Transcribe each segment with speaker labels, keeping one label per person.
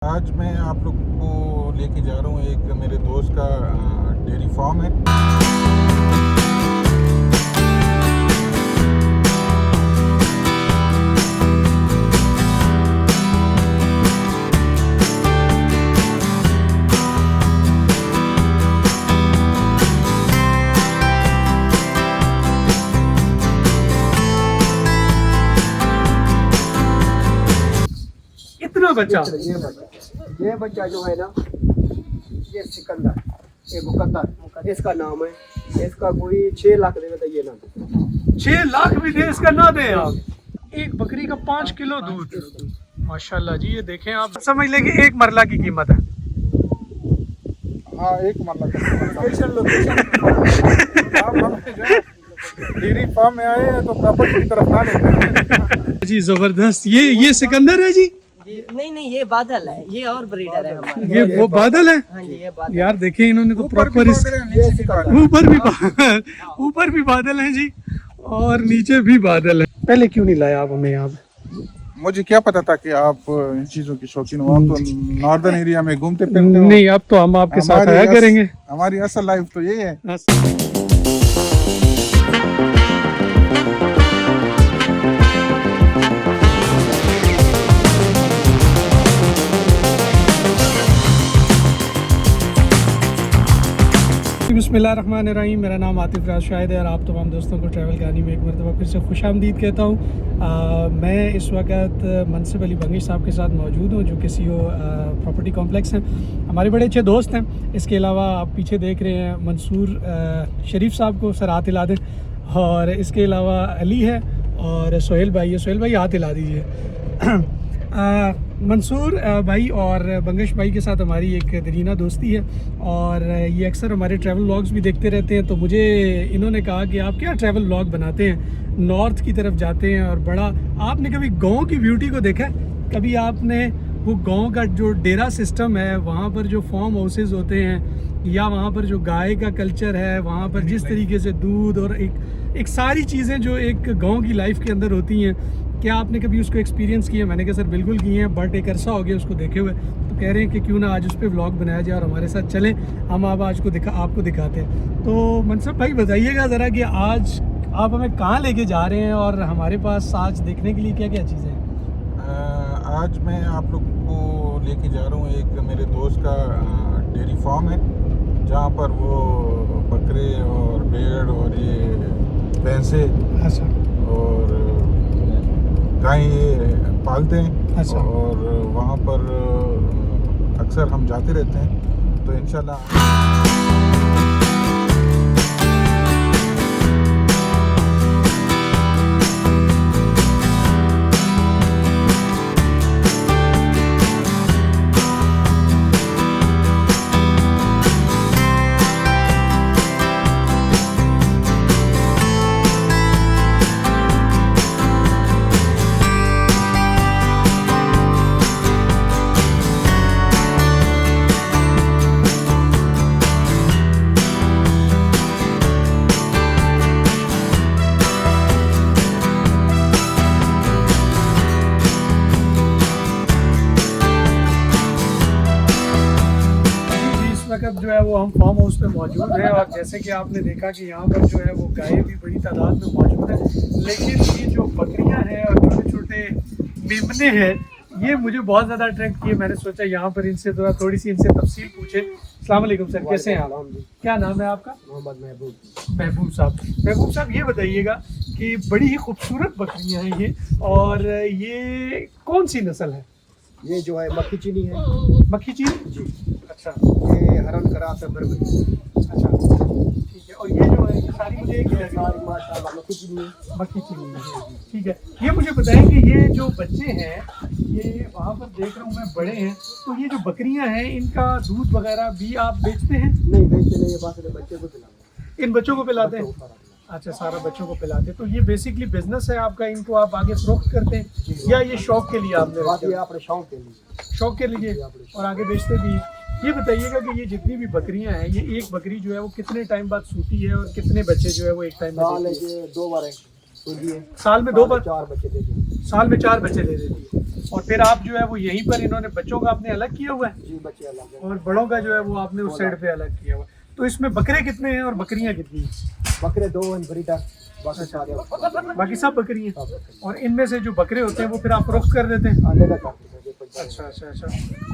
Speaker 1: आज मैं आप लोग को लेके जा रहा हूँ एक मेरे दोस्त का डेयरी फार्म है।
Speaker 2: इतना बच्चा
Speaker 3: ये बच्चा जो है ना, ये सिकंदर, ये मुकद्दर इसका नाम है। इसका कोई 6 लाख देगा तो ये ना दे।
Speaker 2: 6 लाख भी दे इसका ना दे आप। एक बकरी का 5 किलो दूध, माशाल्लाह जी। ये देखें आप, समझ लें कि एक मरला की कीमत है।
Speaker 1: हाँ, एक मतलब डेयरी फार्म में आए हैं तो प्रॉपर्टी की तरफ ना लेते
Speaker 2: जी जबरदस्त। ये सिकंदर है जी?
Speaker 4: नहीं, ये बादल है, ये और ब्रीडर है हमारे।
Speaker 2: ये वो बादल है?
Speaker 4: हाँ जी, ये बादल।
Speaker 2: यार देखिए इन्होंने को प्रॉपर ऊपर भी बादल हैं जी और नीचे भी बादल है। पहले क्यों नहीं लाया आप हमें यहाँ पे?
Speaker 1: मुझे क्या पता था कि आप इन चीजों की शौकीन हो। आप तो नॉर्दर्न एरिया में घूमते फिरते हो।
Speaker 2: नहीं, अब तो हम आपके साथ आया करेंगे।
Speaker 1: हमारी असल लाइफ तो ये है।
Speaker 2: बिस्मिल्लाहिर्रहमानिर्रहीम। मेरा नाम आतिफ राज शाहिद है और आप तमाम दोस्तों को ट्रैवल कहानी में एक मरतबा फिर से खुशामदीद कहता हूँ। मैं इस वक्त मनसिब अली बंगी साहब के साथ मौजूद हूँ, जो कि CEO प्रॉपर्टी कॉम्प्लेक्स हैं। हमारे बड़े अच्छे दोस्त हैं। इसके अलावा आप पीछे देख रहे हैं मंसूर शरीफ साहब को, सर हाथ हिला दें। और इसके अलावा अली है और सोहेल भाई है। सोहेल भाई हाथ हिला दीजिए। मंसूर भाई और बंगश भाई के साथ हमारी एक दरीना दोस्ती है और ये अक्सर हमारे ट्रैवल व्लॉग्स भी देखते रहते हैं। तो मुझे इन्होंने कहा कि आप क्या ट्रैवल व्लॉग बनाते हैं, नॉर्थ की तरफ जाते हैं और बड़ा, आपने कभी गांव की ब्यूटी को देखा है? कभी आपने वो गांव का जो डेरा सिस्टम है, वहाँ पर जो फार्म हाउसेज होते हैं, या वहाँ पर जो गाय का कल्चर है, वहाँ पर जिस तरीके से दूध और एक सारी चीज़ें जो एक गांव की लाइफ के अंदर होती हैं, क्या आपने कभी उसको एक्सपीरियंस किया? मैंने कहा सर बिल्कुल किए हैं, बट एक अरसा हो गया उसको देखे हुए। तो कह रहे हैं कि क्यों ना आज उस पर व्लॉग बनाया जाए और हमारे साथ चलें, हम आप आज को आपको दिखाते हैं। तो मनसब भाई बताइएगा ज़रा कि आज आप हमें कहाँ लेके जा रहे हैं और हमारे पास आज देखने के लिए क्या क्या चीज़ें हैं?
Speaker 1: आज मैं आप लोग को लेके जा रहा हूँ एक मेरे दोस्त का डेयरी फार्म है, जहाँ पर वो बकरे और भेड़ और ये भैंसे
Speaker 2: अच्छा
Speaker 1: और गाय पालते हैं।
Speaker 2: अच्छा।
Speaker 1: और वहाँ पर अक्सर हम जाते रहते हैं, तो इंशाल्लाह
Speaker 2: जो है वो हम फार्म हाउस पे मौजूद हैं और जैसे कि आपने देखा कि यहाँ पर जो है वो गायें भी बड़ी तादाद में मौजूद है, लेकिन ये जो बकरियाँ हैं और छोटे छोटे मेमने हैं, ये मुझे बहुत ज़्यादा अट्रैक्ट किए। मैंने सोचा यहाँ पर इनसे थोड़ी सी इनसे तफसील पूछे। अस्सलाम वालेकुम सर, कैसे हैं आप? क्या नाम है आपका?
Speaker 3: मोहम्मद महबूब।
Speaker 2: महबूब साहब। महबूब साहब ये बताइएगा कि बड़ी ही खूबसूरत बकरियाँ हैं ये, और ये कौन सी नस्ल है?
Speaker 3: ये जो है मक्खी चीनी है।
Speaker 2: मक्खी चीनी जी? अच्छा।
Speaker 3: ये हरन करास है बरबरी।
Speaker 2: अच्छा ठीक है। और ये जो है ये सारी मुझे एक ही लगी।
Speaker 3: सारी माशाल्लाह मक्खी चीनी है।
Speaker 2: मक्खी चीनी है, ठीक है। ये मुझे बताएं कि ये जो बच्चे हैं, ये वहाँ पर देख रहा हूँ मैं बड़े हैं, तो ये जो बकरियाँ हैं इनका दूध वगैरह भी आप बेचते हैं?
Speaker 3: नहीं बेचते नहीं, ये बात है बच्चे को पिलाते
Speaker 2: इन बच्चों को पिलाते हैं?
Speaker 3: हैं।
Speaker 2: अच्छा, सारा बच्चों को पिलाते हैं। तो ये बेसिकली बिजनेस है आपका, इनको आप आगे फरोख्त करते हैं या ये शौक के लिए आपने
Speaker 3: बात
Speaker 2: रखे
Speaker 3: ये
Speaker 2: हैं?
Speaker 3: अपने शौक के लिए।
Speaker 2: शौक के लिए और आगे बेचते भी। ये बताइएगा कि ये जितनी भी बकरियां हैं, ये एक बकरी जो है वो कितने टाइम बाद सूती है और कितने बच्चे जो है वो एक टाइम
Speaker 3: साल
Speaker 2: में
Speaker 3: है, ये 2 बार है।
Speaker 2: साल में 2 बार?
Speaker 3: 4 बच्चे देते हैं।
Speaker 2: साल में 4 बच्चे दे देती है। और फिर आप जो है वो यहीं पर इन्होंने बच्चों का आपने अलग किया हुआ है
Speaker 3: जी बच्चे अलग है।
Speaker 2: और बड़ों का जो है वो आपने उस साइड पे अलग किया हुआ है। तो इसमें बकरे कितने हैं और बकरियां कितनी हैं?
Speaker 3: बकरे 2 ब्रीडर, बाकी सारे
Speaker 2: बाकी सब बकरियां।
Speaker 3: सब बकरे।
Speaker 2: और इनमें से जो बकरे होते हैं वो फिर आप फरोख्त कर देते हैं?
Speaker 3: अलग अलग
Speaker 2: अच्छा अच्छा अच्छा।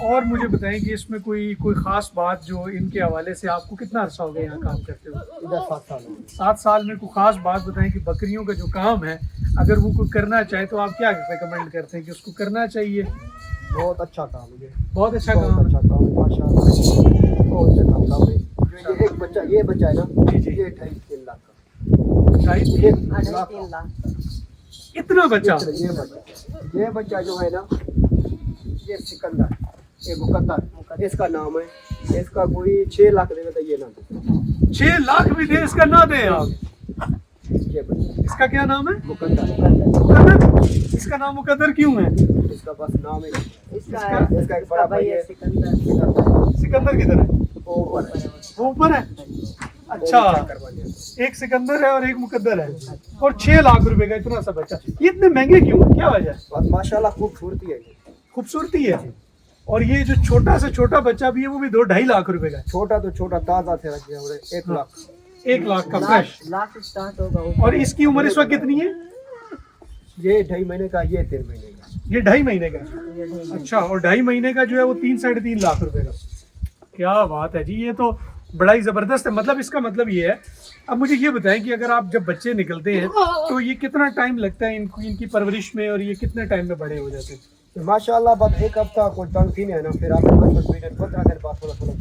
Speaker 2: और मुझे बताएं कि इसमें कोई ख़ास बात जो इनके हवाले से आपको कितना अर्सा हो गया यहाँ काम करते हो?
Speaker 3: इधर 7 साल हो गए।
Speaker 2: 7 साल में कोई ख़ास बात बताएं कि बकरियों का जो काम है अगर वो कोई करना चाहे तो आप क्या रिकमेंड करते हैं कि उसको करना चाहिए?
Speaker 3: बहुत अच्छा काम है,
Speaker 2: बहुत अच्छा
Speaker 3: बहुत
Speaker 2: काम
Speaker 3: अच्छा काम है माशाल्लाह, बहुत अच्छा काम है। जो ये एक बच्चा, ये बच्चा है ना,
Speaker 2: जी, जी।
Speaker 3: ये 2.5-3 लाख का,
Speaker 2: है।
Speaker 3: 1 लाख
Speaker 4: 3 लाख।
Speaker 2: इतना बच्चा?
Speaker 3: ये बच्चा जो है ना, ये सिकंदर, ये मुकद्दर इसका नाम है। इसका कोई 6 लाख देगा तो ये ना दे।
Speaker 2: 6 लाख भी दे इसका ना दे आप?
Speaker 3: ये बच्चा
Speaker 2: इसका क्या नाम है?
Speaker 3: मुकद्दर,
Speaker 2: मुकद्दर। इसका नाम मुकद्दर क्यों है?
Speaker 3: इसका बस नाम है।
Speaker 4: इसका
Speaker 3: एक बड़ा भाई है
Speaker 4: सिकंदर।
Speaker 2: सिकंदर किधर है?
Speaker 3: वो ऊपर है।
Speaker 2: वो ऊपर है। अच्छा, एक सिकंदर है और एक मुकद्दर है और 6 लाख रुपए का इतना सा बच्चा। ये इतने महंगे क्यों है, क्या वजह है?
Speaker 3: बस माशाल्लाह खूबसूरती है।
Speaker 2: खूबसूरती है। और ये जो छोटा से छोटा बच्चा भी है वो भी 2-2.5 लाख रुपए का है।
Speaker 3: छोटा तो छोटा ताजा से रख दिया 1 लाख।
Speaker 2: 1 लाख का फ्रेश।
Speaker 4: लाख स्टार्ट होगा।
Speaker 2: और इसकी उम्र इस वक्त कितनी है?
Speaker 3: ये 2.5 महीने का, ये 3 महीने का।
Speaker 2: ये 2.5 महीने का। अच्छा, और 2.5 महीने का जो है वो 3-3.5 लाख रुपए का। क्या बात है जी, ये तो बड़ा ही जबरदस्त है। मतलब इसका मतलब ये है, अब मुझे ये बताएं कि अगर आप जब बच्चे निकलते हैं तो ये कितना टाइम लगता है इनकी परवरिश में और ये कितने टाइम में बड़े हो जाते हैं?
Speaker 3: तो माशाल्लाह बस 1 हफ्ता कोई तंग थी नहीं है ना, फिर आप 15 दिन बाद थोड़ा थोड़ा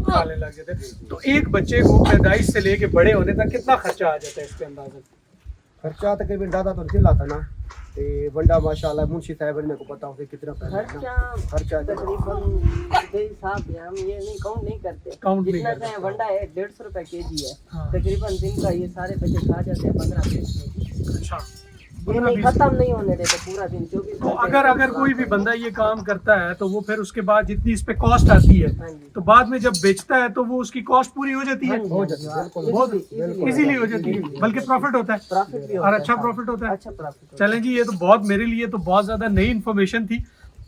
Speaker 2: खाने लग जाते हैं। तो एक बच्चे को पैदाइश से लेके बड़े होने तक कितना खर्चा आ जाता है इसके अंदाज़न?
Speaker 3: खर्चा तकरीबन दादा तो नहीं लाता ना, ते बंदा माशाल्लाह मुंशी साहब ने को पता होता कितना खर्चा
Speaker 4: तकरीबन साहब हम ये नहीं काउंट नहीं करते।
Speaker 2: काउंट नहीं
Speaker 4: जितना
Speaker 2: करते।
Speaker 4: चाहे वंडा है 150 रुपए केजी है।
Speaker 2: हाँ।
Speaker 4: तकरीबन दिन का ये सारे बच्चे खा जाते हैं 15-20।
Speaker 2: अच्छा,
Speaker 4: ये नहीं खत्म नहीं होने देते पूरा दिन 24
Speaker 2: तो
Speaker 4: घंटे।
Speaker 2: अगर कोई भी बंदा ये काम करता है तो वो फिर उसके बाद जितनी इस पे कॉस्ट आती है
Speaker 4: हाँ जी।
Speaker 2: तो बाद में जब बेचता है तो वो उसकी कॉस्ट पूरी हो जाती है?
Speaker 3: हो जाती है, बिल्कुल
Speaker 2: बहुत
Speaker 3: बिल्कुल।
Speaker 2: इजीली हो जाती है, बल्कि प्रॉफिट होता है
Speaker 4: प्रॉफिट भी
Speaker 2: और
Speaker 4: होता
Speaker 2: अच्छा
Speaker 4: है।
Speaker 2: प्रॉफिट होता है।
Speaker 4: अच्छा प्रॉफिट।
Speaker 2: चलें जी, ये तो बहुत मेरे लिए तो बहुत ज़्यादा नई इन्फॉर्मेशन थी।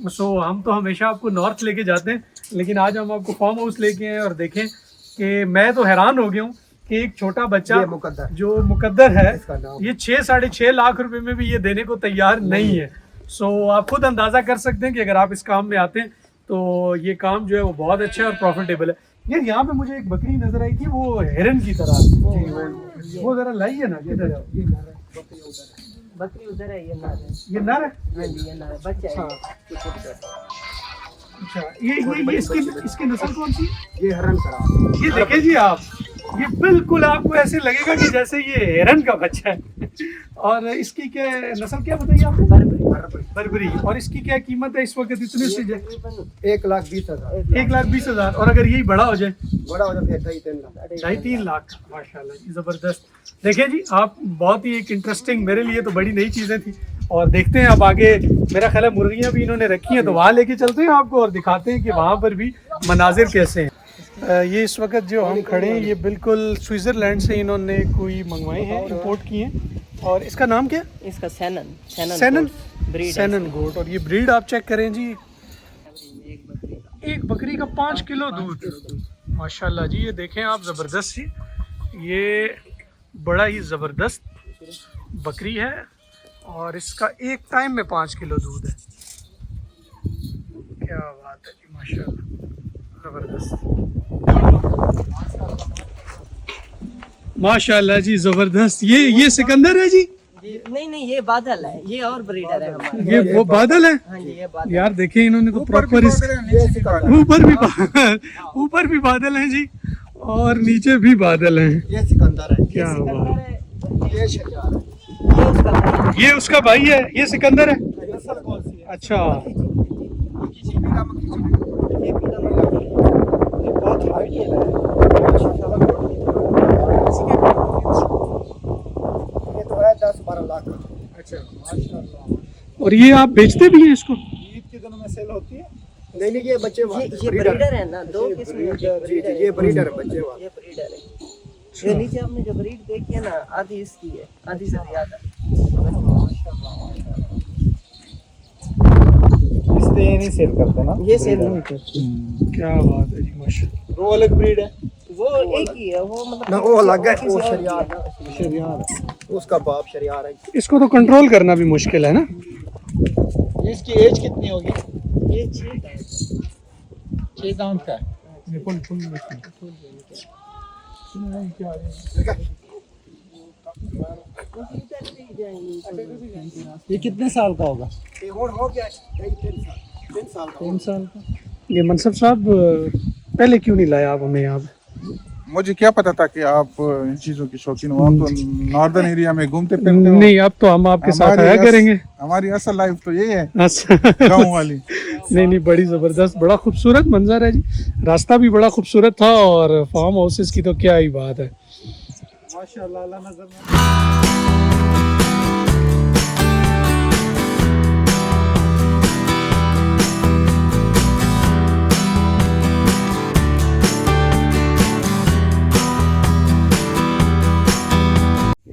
Speaker 2: सो हम तो हमेशा आपको नॉर्थ लेके जाते हैं, लेकिन आज हम आपको फार्म हाउस लेके आए और देखें कि मैं तो हैरान हो गया हूँ कि एक छोटा बच्चा
Speaker 3: ये मुकद्दर।
Speaker 2: जो मुकद्दर है
Speaker 3: इसका नाम।
Speaker 2: ये 6-6.5 लाख रुपए में भी ये देने को तैयार नहीं है। सो आप खुद अंदाज़ा कर सकते हैं कि अगर आप इस काम में आते हैं तो ये काम जो है वो बहुत अच्छा है और प्रॉफिटेबल है। यार यहाँ पे मुझे एक बकरी नजर आई थी, वो हिरन की तरह, वो जरा लाइए ना, किधर है? ये नर है,
Speaker 4: बकरी उधर है, ये नर है।
Speaker 2: ये नर है?
Speaker 4: हाँ जी, ये नर है, बच्चा है।
Speaker 2: अच्छा, ये इसकी नस्ल कौन सी?
Speaker 3: ये हरन करा।
Speaker 2: ये देखें जी आप, ये बिल्कुल आपको ऐसे लगेगा कि जैसे ये हिरन का बच्चा है। और इसकी क्या नस्ल क्या बताइए आपने? बर्बरी। और इसकी क्या कीमत है इस वक्त इतने से?
Speaker 3: 1,20,000।
Speaker 2: 1,20,000। और अगर यही बड़ा हो जाए?
Speaker 3: बड़ा हो जाए फिर 2.5-3 लाख।
Speaker 2: 2.5-3 लाख। माशाल्लाह, जबरदस्त। देखिए जी, आप बहुत ही एक इंटरेस्टिंग, मेरे लिए तो बड़ी नई चीज़ें थी। और देखते हैं अब आगे, मेरा ख्याल है मुर्गियाँ भी इन्होंने रखी हैं तो वहाँ लेके चलते हैं आपको और दिखाते हैं कि वहाँ पर भी मनाजिर कैसे हैं। ये इस वक्त जो हम खड़े हैं ये बिल्कुल स्विट्ज़रलैंड से इन्होंने कोई मंगवाए हैं, इंपोर्ट किए हैं। और इसका नाम क्या है?
Speaker 4: इसका
Speaker 2: सैनन
Speaker 4: ब्रीड।
Speaker 2: सैनन गोट। और ये ब्रीड आप चेक करें जी, एक बकरी का 5 किलो दूध। माशाल्लाह जी, ये देखें आप, ज़बरदस्त जी, ये बड़ा ही ज़बरदस्त बकरी है और इसका एक टाइम में 5 किलो दूध है। क्या बात है जी, माशाल्लाह, ज़बरदस्त। माशाल्लाह जी, ज़बरदस्त। ये सिकंदर है जी?
Speaker 4: नहीं ये बादल है, ये और ब्रीडर है हमारा।
Speaker 2: ये वो बादल है?
Speaker 4: हाँ जी, ये बादल।
Speaker 2: यार देखें, इन्होंने तो प्रॉपर ऊपर भी बादल हैं जी और नीचे भी बादल हैं।
Speaker 3: ये सिकंदर है।
Speaker 2: क्या बात है।
Speaker 3: ये शजार है।
Speaker 2: ये उसका भाई है, ये सिकंदर है।
Speaker 3: नस्ल कौन सी है?
Speaker 2: अच्छा,
Speaker 3: ये बहुत हाइट है। ये तो है 10-12 लाख का।
Speaker 2: अच्छा, माशाल्लाह। और ये आप बेचते भी हैं इसको? ईद के दिनों में सेल होती है?
Speaker 3: नहीं ये बच्चे
Speaker 4: ये ब्रीडर है ना, 2 किस्म के ब्रीडर है।
Speaker 3: ये ब्रीडर है, बच्चे वाले।
Speaker 4: ये ब्रीडर है। ये नीचे आपने जो ब्रीड देखी है ना, आधी इसकी है, आधी से ज्यादा।
Speaker 1: बेचते हैं नहीं सेल करते ना?
Speaker 4: ये सेल नहीं करते।
Speaker 2: क्या बात है जी माशाल्लाह।
Speaker 1: वो अलग ब्रीड है।
Speaker 4: वो एक ही है, वो मतलब
Speaker 3: ना वो अलग है, वो
Speaker 4: किसी और
Speaker 3: शरियार
Speaker 4: की है।
Speaker 3: शरियार उसका बाप शरियार है।
Speaker 2: इसको तो कंट्रोल करना भी मुश्किल है ना?
Speaker 1: इसकी एज कितनी होगी?
Speaker 4: ये 6
Speaker 1: दांत का है।
Speaker 4: ये कितने साल का होगा?
Speaker 3: ये हो गया 3 साल का।
Speaker 4: 3 साल का।
Speaker 2: ये मनसब साहब पहले क्यों नहीं लाया आप हमें यहाँ पे?
Speaker 1: मुझे क्या पता था कि आप इन चीजों की शौकीन हो। हम तो नॉर्दर्न एरिया में घूमते फिरते हो।
Speaker 2: नहीं, अब तो हम आपके साथ आया करेंगे।
Speaker 1: हमारी असल लाइफ तो यही है,
Speaker 2: अच्छा।
Speaker 1: गाँव वाली।
Speaker 2: नहीं, बड़ी ज़बरदस्त, बड़ा खूबसूरत मंजर है जी। रास्ता भी बड़ा खूबसूरत था और फार्म हाउसेस की तो क्या ही बात है।
Speaker 1: माशाल्लाह नजर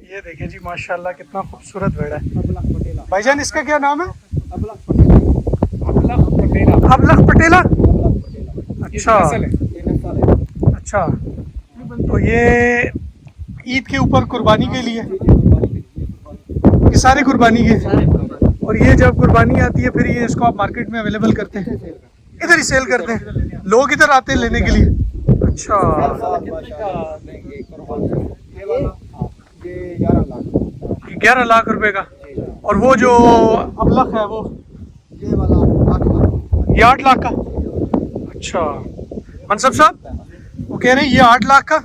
Speaker 2: ये देखें जी माशाल्लाह कितना खूबसूरत भेड़ है। भाईजान इसका क्या नाम है?
Speaker 3: अबलख पटेला।
Speaker 2: अबलख पटेला। अच्छा
Speaker 3: ये नस्ल है।
Speaker 2: अच्छा, तो ये ईद के ऊपर कुर्बानी के लिए, ये सारे कुर्बानी के। और ये जब कुर्बानी आती है फिर ये इसको आप मार्केट में अवेलेबल करते हैं, इधर ही सेल करते हैं, लोग इधर आते हैं लेने के लिए। अच्छा,
Speaker 3: ये 11 लाख।
Speaker 2: 11 लाख रुपए का। और वो जो अबलख है वो
Speaker 3: ये वाला 8 लाख।
Speaker 2: ये 8 लाख का। अच्छा मनसब साहब, वो कह रहे हैं ये 8 लाख का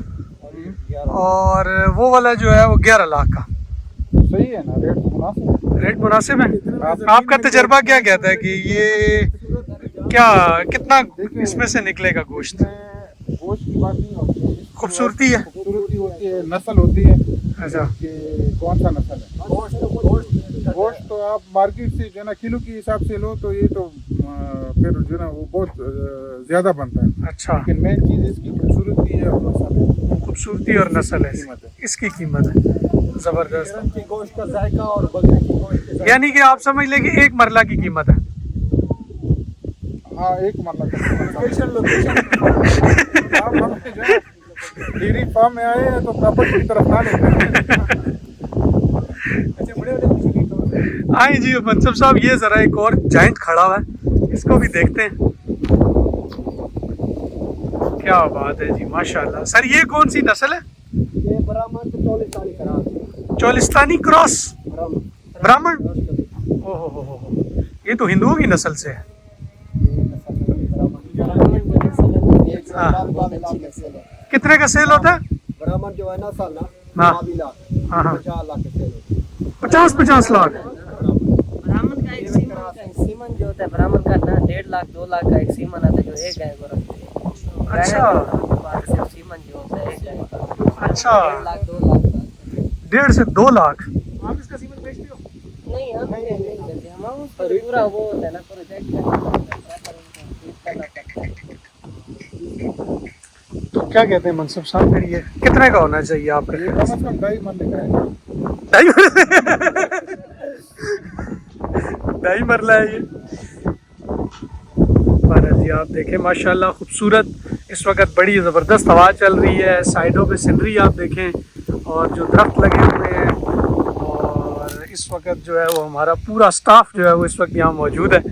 Speaker 2: और वो वाला जो है वो 11 लाख का।
Speaker 1: सही है ना? रेट तो मुनासिब है।
Speaker 2: रेट मुनासिब है। आपका तजर्बा क्या कहता है कि ये क्या कितना इसमें से निकलेगा गोश्त?
Speaker 1: गोश्त की बात नहीं होती है,
Speaker 2: खूबसूरती है।
Speaker 1: खूबसूरती होती है, नस्ल होती है
Speaker 2: अच्छा,
Speaker 1: कि कौन सा नस्ल है। गोश्त तो आप मार्केट से जो है ना किलो के हिसाब से लो तो ये तो फिर जो है ना वो बहुत ज्यादा बनता है।
Speaker 2: अच्छा,
Speaker 1: लेकिन मेन चीज़ इसकी खूबसूरती है और नस्ल है।
Speaker 2: खूबसूरती और नस्ल है इसकी कीमत है। जबरदस्त।
Speaker 3: की गोश्त का जायका और बकरे की गोश्त के जायका।
Speaker 2: यानी कि आप समझ लें कि एक मरला की कीमत है।
Speaker 1: हाँ, एक मतलब आप हमें जो है डेयरी फार्म में आए हैं तो प्रॉपर्टी की तरफ ना लेते।
Speaker 2: आए जी मनसब साहब, ये जरा एक और जाइंट खड़ा हुआ है, इसको भी देखते हैं। क्या बात है जी माशाल्लाह। सर ये कौन सी नस्ल है?
Speaker 3: ये ब्राह्मण तो 44 करार।
Speaker 2: चोलिस्तानी क्रॉस ब्राह्मण।
Speaker 3: ब्राह्मण।
Speaker 2: ओहो, ये तो हिंदुओं की नस्ल से है। हाँ। कितने का सेल होता है?
Speaker 3: ब्राह्मण जो है ना साल ना
Speaker 2: हाँ।
Speaker 3: 50 लाख
Speaker 2: हाँ, हाँ।
Speaker 3: 50 लाख के सेल होते हैं।
Speaker 2: 50 लाख।
Speaker 4: ब्राह्मण का एक सीमन जो होता है, ब्राह्मण का ना 1.5 लाख 2 लाख का एक सीमन आता है जो एक गाय को रखते हैं।
Speaker 2: अच्छा।
Speaker 4: सिर्फ सीमन जो होता है एक गाय का।
Speaker 2: अच्छा,
Speaker 4: 1.5 लाख 2 लाख का।
Speaker 2: 1.5 से 2 लाख।
Speaker 4: नहीं, हम नहीं करते। हम उसको पूरा वो होता है ना, प्रोजेक्ट
Speaker 2: तो क्या कहते हैं मनसब साहब, फिर ये कितने का होना चाहिए आपका?
Speaker 1: ये कम से कम 2.5 मरले का है।
Speaker 2: 2.5 मरला है ये। भारत जी आप देखें माशाल्लाह खूबसूरत, इस वक्त बड़ी ज़बरदस्त हवा चल रही है, साइडों पे सीनरी आप देखें और जो दरख्त लगे हुए हैं। और इस वक्त जो है वो हमारा पूरा स्टाफ जो है वो इस वक्त यहाँ मौजूद है।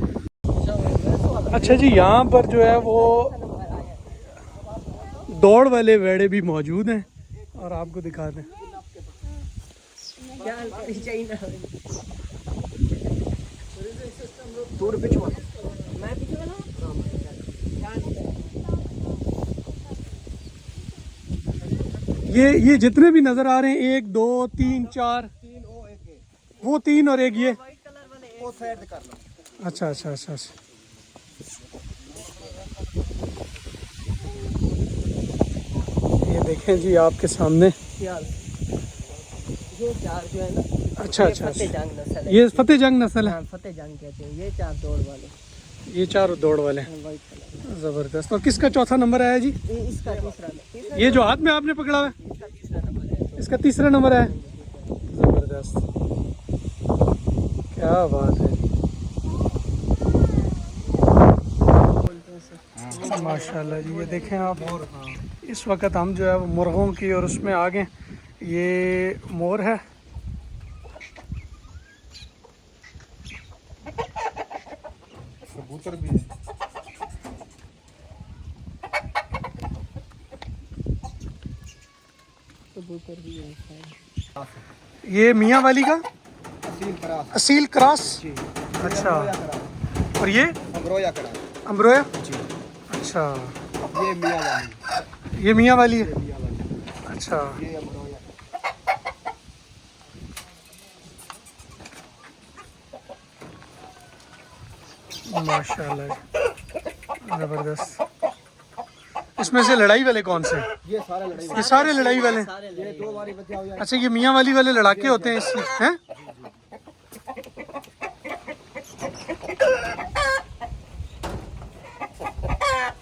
Speaker 2: अच्छा जी, यहाँ पर जो है वो दौड़ वाले वेड़े भी मौजूद हैं और आपको दिखा दें।
Speaker 3: दूर बिचवा
Speaker 2: ये जितने भी नजर आ रहे हैं 1 2 3 4, वो 3 और 1 ये।
Speaker 3: वो साइड कर लो।
Speaker 2: अच्छा। ये देखें जी आपके सामने।
Speaker 4: ये चार जो है ना,
Speaker 2: अच्छा।
Speaker 4: फतेह जंग नस्ल है।
Speaker 2: ये फतेह जंग नस्ल है।
Speaker 4: हाँ, फतेह जंग कहते हैं। ये 4 दौड़ वाले,
Speaker 2: ये 4 दौड़ वाले हैं।
Speaker 4: White colour.
Speaker 2: जबरदस्त। और किसका चौथा नंबर आया जी?
Speaker 4: ये इसका तीसरा
Speaker 2: ये जो हाथ में आपने पकड़ा हुआ है,
Speaker 4: नंबर है।
Speaker 2: इसका तीसरा नंबर है। जबरदस्त, क्या बात है। माशाल्लाह जी। ये देखें आप, इस वक्त हम जो है वो मुर्गों की और उसमें आ गए। ये मोर है,
Speaker 1: कबूतर भी है।
Speaker 4: कबूतर भी है।
Speaker 2: ये मियाँ वाली का
Speaker 3: असील क्रास
Speaker 2: असील क्रॉस।
Speaker 3: जी।
Speaker 2: अच्छा,
Speaker 3: क्रास
Speaker 2: और ये
Speaker 3: अमरोया क्रास
Speaker 2: अम्ब्रोया।
Speaker 3: जी।
Speaker 2: अच्छा,
Speaker 3: ये मियाँ वाली,
Speaker 2: ये मियाँ वाली है।
Speaker 3: ये मियाँ वाली,
Speaker 2: अच्छा,
Speaker 3: ये अमरोया।
Speaker 2: माशाल्लाह ज़बरदस्त। इसमें से लड़ाई वाले कौन से?
Speaker 3: ये सारे लड़ाई
Speaker 2: ये सारे लड़ाई वाले हैं।
Speaker 4: सारे
Speaker 3: ये 2 बारी बचा हुआ है।
Speaker 2: अच्छा, ये मियाँ वाली वाले लड़ाके होते हैं इसमें, हैं?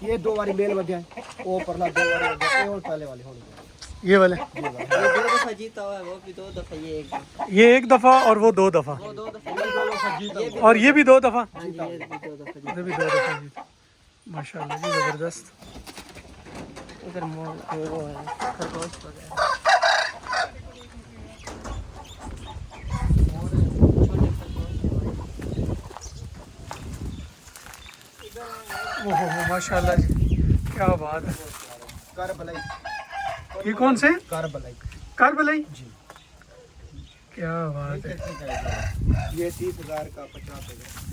Speaker 3: ये 2 बारी मेल बचा है, वो परला 2 बारी बचा है, और पहले वाले होने
Speaker 2: ये वाले,
Speaker 4: ये 2 दफा जीता हुआ है, वो भी 2 दफा, ये 1 दफा,
Speaker 2: ये 1 दफ़ा और वो 2 दफ़ा,
Speaker 4: वो 2 दफा जीता,
Speaker 2: और ये भी 2 दफ़ा,
Speaker 4: हाँ जी, ये भी 2 दफा जीता।
Speaker 2: ये भी 2 दफ़ा जीता। माशाल्लाह जी, ज़बरदस्त।
Speaker 4: इधर मोर वो है, खरगोश वगैरह। छोटे खरगोश।
Speaker 2: ओहो माशाल्लाह जी, क्या बात है।
Speaker 3: करबलाई,
Speaker 2: ये कौन से?
Speaker 3: करबलाई
Speaker 2: कारबलाई
Speaker 3: जी।
Speaker 2: क्या बात है।
Speaker 3: ये 30,000 का, 50,000।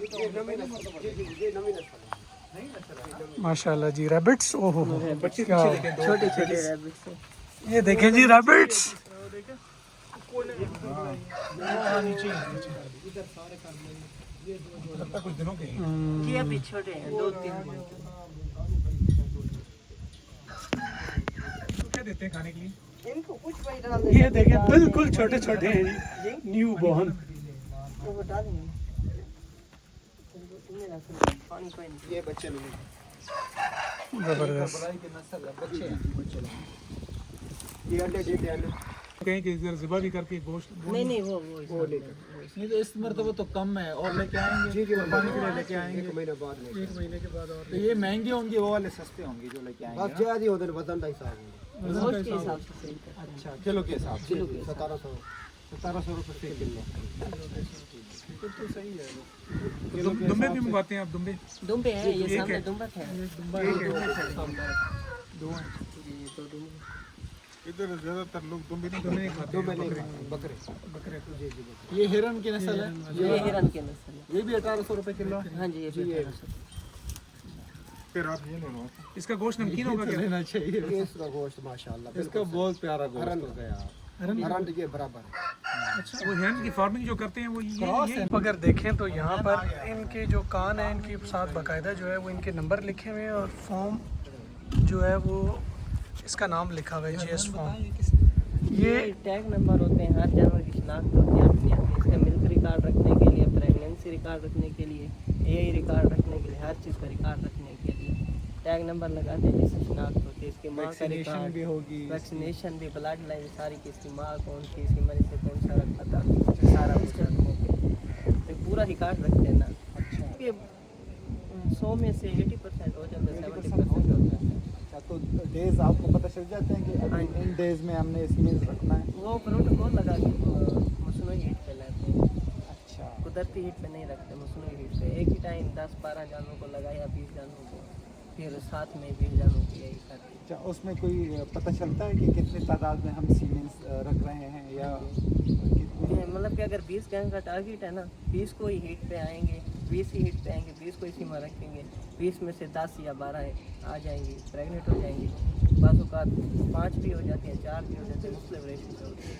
Speaker 3: ये नवी नस्ल, जी जी, ये नवी नस्ल है।
Speaker 2: माशाल्लाह जी, रैबिट्स। ओहो क्या,
Speaker 4: छोटे छोटे रैबिट्स हैं।
Speaker 2: ये देखें जी रैबिट्स।
Speaker 1: कुछ दिनों के
Speaker 4: ये अभी छोटे हैं, 2-3 दिन के।
Speaker 1: क्या देते हैं खाने के लिए?
Speaker 4: इनको कुछ वही डाल दे।
Speaker 2: ये देखें बिल्कुल छोटे छोटे हैं जी, न्यू बॉर्न।
Speaker 4: वो डाल देंगे। पानी कोई नहीं।
Speaker 3: ये बच्चे लोग
Speaker 2: ज़बरदस्त।
Speaker 3: के नस्ल है, बच्चे हैं, बच्चे लोग। ये अंडे देते हैं, अंडे
Speaker 1: कहीं कि इधर ज़िबा भी करके गोश्त
Speaker 4: नहीं नहीं, वो
Speaker 3: वो लेते हैं।
Speaker 1: नहीं, तो इस मरतबा तो कम है और लेके आएंगे।
Speaker 3: जी जी,
Speaker 1: कुर्बानी के लिए लेके आएंगे।
Speaker 3: 1 महीने बाद लेते हैं।
Speaker 2: 1 महीने के बाद और
Speaker 1: तो ये महंगे होंगे, वो वाले सस्ते होंगे जो लेके आएंगे।
Speaker 3: बस ज्यादा ही होते हैं, वजन का हिसाब है।
Speaker 4: गोश्त के हिसाब से सही है।
Speaker 1: अच्छा, किलो के हिसाब से।
Speaker 3: 1700 रुपये किलो।
Speaker 1: तो सही है। दुम्बे भी मंगवाते हैं आप? दुम्बे
Speaker 4: दुम्बे हैं, ये सामने दुम्बा है।
Speaker 1: दो हैं।
Speaker 4: ये 2 दुम्बे।
Speaker 1: इधर ज़्यादातर लोग दुम्बे नहीं खाते।
Speaker 3: दो महीने बकरे।
Speaker 1: बकरे को।
Speaker 3: जी जी, बकरे।
Speaker 1: ये हिरन की नस्ल है।
Speaker 4: ये हिरन के नस्ल है।
Speaker 1: ये भी 1800 रुपए किलो है।
Speaker 4: हाँ जी, ये
Speaker 3: जी, ये
Speaker 4: 1800।
Speaker 1: फिर आप ये ले लो।
Speaker 2: इसका गोश्त नमकीन होगा क्या?
Speaker 1: लेना चाहिए।
Speaker 3: इसका गोश्त माशाल्लाह
Speaker 1: इसका बहुत प्यारा गोश्त
Speaker 3: हरन
Speaker 1: हो गया।
Speaker 3: हरन के बराबर है।
Speaker 2: अच्छा, वो हिरन की फार्मिंग जो करते हैं वो ये अगर देखें तो यहाँ पर इनके जो कान हैं, इनके साथ बाकायदा जो है वो इनके नंबर लिखे हुए हैं, और फॉर्म जो है वो इसका नाम लिखा हुआ है, GS फॉर्म।
Speaker 4: ये टैग नंबर होते हैं, हर जानवर की शिनाख्त होती है अपनी अपनी। इसका मिल्क रिकॉर्ड रखने के लिए, प्रेगनेंसी रिकॉर्ड रखने के लिए, AI रिकॉर्ड रखने के लिए, हर चीज़ का रिकॉर्ड रखने के लिए टैग नंबर लगाते हैं, जिससे शिनाख्त होती है। इसकी माँ का रिकॉर्ड भी होगी, वैक्सीनेशन भी, ब्लड लाइन सारी की, इसकी माँ कौन सी, इसकी मरीज से कौन सा रखा था, सारा कुछ तो पूरा रिकॉर्ड रखते हैं ना। ये 100 में से 80% हो जाता है, 70% होता है।
Speaker 1: तो डेज आपको पता चल जाते हैं कि अभी इन डेज में हमने सीमेंस रखना है।
Speaker 4: वो प्रोटोकॉल लगा के मसनूई हीट पे लाते हैं।
Speaker 1: अच्छा,
Speaker 4: कुदरती हीट पे नहीं रखते, मसनूई हीट पे। एक ही टाइम 10-12 जानवरों को लगाया, 20 जानवरों को, फिर साथ में 20 जानवरों को यही करते हैं।
Speaker 1: अच्छा, उसमें कोई पता चलता है कि कितनी तादाद में हम सीमेंस रख रहे हैं या कितने?
Speaker 4: मतलब कि अगर 20 गैंग का टारगेट है ना, 20 को ही हीट पे आएंगे, 20 ही हीट पे आएंगे, 20 को इसी में रखेंगे। 20 में से 10 या 12 आ जाएंगी, प्रेग्नेंट हो जाएंगी। बाज़ औक़ात 5 भी हो जाती हैं, 4 भी हो जाते हैं, मुख्तलिफ रेशो से होती है।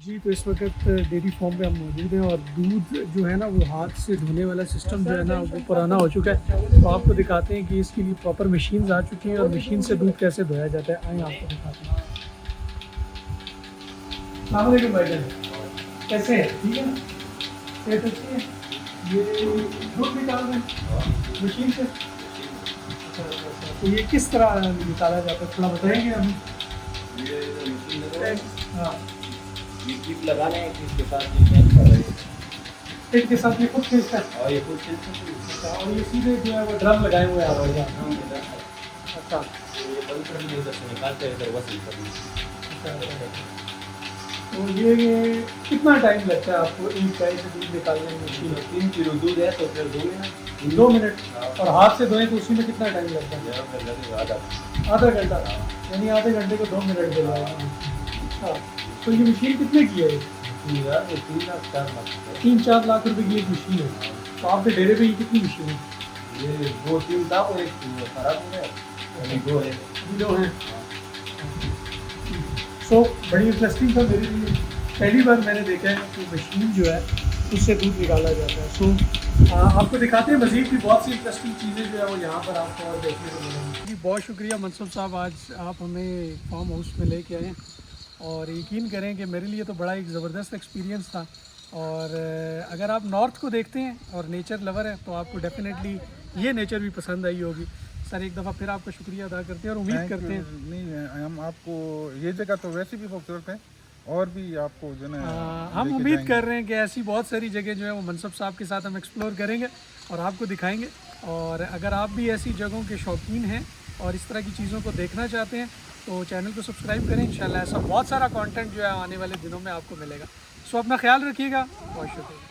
Speaker 2: जी, तो इस वक्त डेयरी फार्म पे हम मौजूद हैं, और दूध जो है ना वो हाथ से धोने वाला सिस्टम जो है ना वो पुराना हो चुका है। तो आपको दिखाते हैं कि इसके लिए प्रॉपर मशीन्स आ चुकी हैं, और मशीन से दूध कैसे धोया जाता है, आइए आपको दिखाते हैं। अस्सलाम वालेकुम भाईजान, कैसे हैं? ठीक है ना? सेहत अच्छी है ये दूध निकाल रहे हैं मशीन से। अच्छा, तो ये किस तरह निकाला जाता है, थोड़ा बताएंगे हमें?
Speaker 5: ये जो मशीन लगा है,
Speaker 2: हाँ,
Speaker 5: ये क्लिप लगाना है, क्लिप के साथ ये कैप कर रहे हैं
Speaker 2: पेट के साथ में खुद से इसका।
Speaker 5: और ये खुद से ये
Speaker 2: अच्छा, और ये सीधे जो है वो ड्रम लगाए हुए हैं आप लोग। अच्छा
Speaker 5: बंद कर दिए, इधर से निकालते हैं, इधर वसूल कर दिए।
Speaker 2: अच्छा। तो ये कितना टाइम लगता है आपको एक गाय से दूध निकालने में मशीन में?
Speaker 5: 3 किलो दूध है तो फिर 2 मिनट
Speaker 2: 2 मिनट। और हाथ से धोएं तो उसी में कितना टाइम लगता है?
Speaker 5: या फिर लगेगा आधा।
Speaker 2: आधा घंटा, यानी आधे घंटे को 2 मिनट दे जाएगा। अच्छा, तो ये मशीन कितने की है?
Speaker 5: 3 लाख 4 लाख
Speaker 2: 3-4 लाख रुपए की एक मशीन है। तो आपके डेरे पे ये कितनी मशीन है?
Speaker 5: ये 2-3 था और एक खराब हो गया, अभी 2 है।
Speaker 2: जो है सो बड़ी इंटरेस्टिंग था मेरे लिए, पहली बार मैंने देखा है कि मशीन जो है उससे दूध निकाला जाता है। सो आपको दिखाते हैं मज़ीद भी बहुत सी इंटरेस्टिंग चीज़ें जो है वो यहाँ पर आपको और देखने को मिलेंगी। जी बहुत शुक्रिया मनसूब साहब, आज आप हमें फार्म हाउस में लेके आए और यकीन करें कि मेरे लिए तो बड़ा एक ज़बरदस्त एक्सपीरियंस था। और अगर आप नॉर्थ को देखते हैं और नेचर लवर है तो आपको डेफिनेटली ये नेचर भी पसंद आई होगी। सर एक दफ़ा फिर आपका शुक्रिया अदा करते हैं और उम्मीद करते हैं
Speaker 1: नहीं, हम आपको ये जगह तो वैसे भी खूबसूरत है और भी आपको जो है
Speaker 2: हम
Speaker 1: लेके
Speaker 2: उम्मीद
Speaker 1: जाएंगे।
Speaker 2: कर रहे हैं कि ऐसी बहुत सारी जगह जो है वो मनसब साहब के साथ हम एक्सप्लोर करेंगे और आपको दिखाएंगे। और अगर आप भी ऐसी जगहों के शौकीन हैं और इस तरह की चीज़ों को देखना चाहते हैं तो चैनल को सब्सक्राइब करें। इंशाल्लाह ऐसा बहुत सारा कंटेंट जो है आने वाले दिनों में आपको मिलेगा। सो अपना ख्याल रखिएगा, बहुत शुक्रिया।